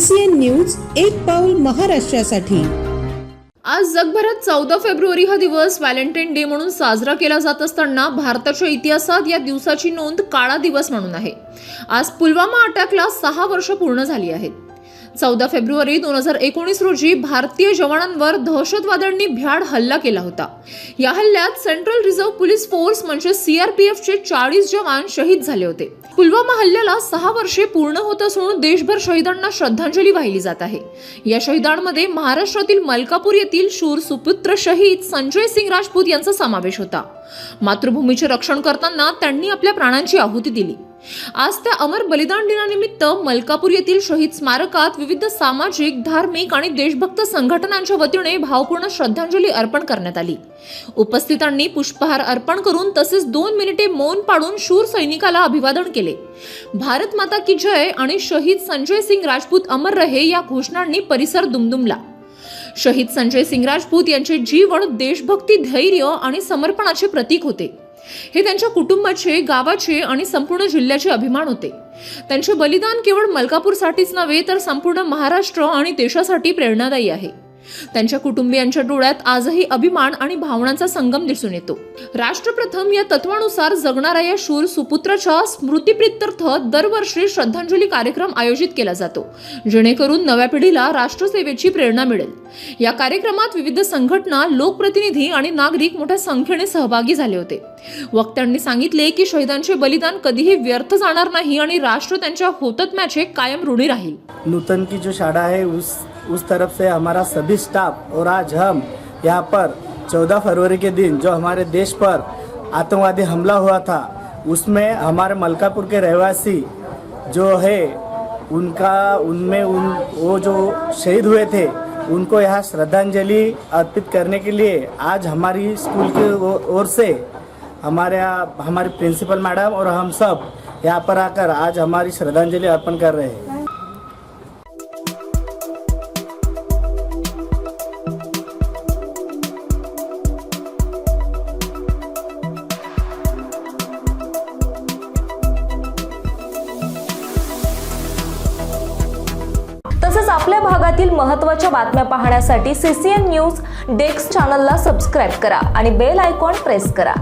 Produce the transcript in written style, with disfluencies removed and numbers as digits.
CCN news, एक पाऊल महाराष्ट्रासाठी। आज जगभरात 14 फेब्रुवारी हा दिवस व्हॅलेंटाईन डे म्हणून साजरा केला जात असताना भारताच्या इतिहासात या दिवसाची नोंद काळा दिवस म्हणून आहे। आज पुलवामा अटॅकला 6 वर्ष पूर्ण झाली आहेत। 14 फेब्रुवारी 2019 रोजी भारतीय जवानांवर दहशतवाद्यांनी भ्याड हल्ला केला होता। या हल्ल्यात सेंट्रल रिझर्व्ह पोलीस फोर्स म्हणजे CRPFचे 40 जवान शहीद झाले होते। पुलवामा हल्ल्याला 6 वर्षे पूर्ण होत असून देशभर शहीदांना श्रद्धांजली वाहिली जात आहे। या शहीदांमध्ये महाराष्ट्रातील मलकापूर येथील शूर सुपुत्र शहीद संजय सिंग राजपूत यांचा समावेश होता। मातृभूमीचे रक्षण करताना त्यांनी आपल्या प्राणांची आहुती दिली। आज त्या अमर बलिदान दिनानिमित्त मलकापूर येथील शहीद स्मारकात विविध सामाजिक, धार्मिक आणि देशभक्त संघटनांच्या वतीने भावपूर्ण श्रद्धांजली अर्पण करण्यात आली। उपस्थितांनी पुष्पहार अर्पण करून तसेच 2 मिनिटे मौन पाळून शूर सैनिकाला अभिवादन केले। भारत माता की जय आणि शहीद संजय सिंग राजपूत अमर रहे या घोषणांनी परिसर दुमदुमला। शहीद संजय सिंग राजपूत यांचे जीवन देशभक्ती, धैर्य आणि समर्पणाचे प्रतीक होते। हे त्यांच्या कुटुंबाचे, गावाचे आणि संपूर्ण जिल्ह्याचे अभिमान होते। त्यांचे बलिदान केवळ मलकापूरसाठीच नव्हे तर संपूर्ण महाराष्ट्र आणि देशासाठी प्रेरणादायी आहे। त्यांच्या कुटुंबियांच्या डोळ्यात आजही अभिमान आणि भावनांचा संगम दिसून येतो। राष्ट्रप्रथम या तत्वानुसार जगणाऱ्या या शूर सुपुत्राच्या स्मृतिप्रीत्यर्थ दरवर्षी श्रद्धांजली कार्यक्रम आयोजित केला जातो, जेणेकरून नव्या पिढीला राष्ट्रसेवेची प्रेरणा मिळेल। या कार्यक्रमात विविध संघटना, लोकप्रतिनिधी आणि नागरिक मोठ्या संख्येने सहभागी झाले होते। वक्त्यांनी सांगितले की शहीदांचे बलिदान कधीही व्यर्थ जाणार नाही आणि राष्ट्र त्यांच्या हुतात्म्याचे कायम ऋणी राहील। नूतन की जो शाखा है उस तरफ से हमारा सभी स्टाफ और आज हम यहाँ पर 14 फरवरी के दिन जो हमारे देश पर आतंकवादी हमला हुआ था उसमें हमारे मलकापुर के रहवासी जो है वो जो शहीद हुए थे उनको यहाँ श्रद्धांजलि अर्पित करने के लिए आज हमारी स्कूल की ओर से हमारी प्रिंसिपल मैडम और हम सब यहाँ पर आकर आज हमारी श्रद्धांजलि अर्पण कर रहे हैं। तसेच आपल्या भागातील महत्त्वाच्या बातम्या पाहण्यासाठी CCN न्यूज डेस्क चॅनलला सबस्क्राइब करा आणि बेल आयकॉन प्रेस करा।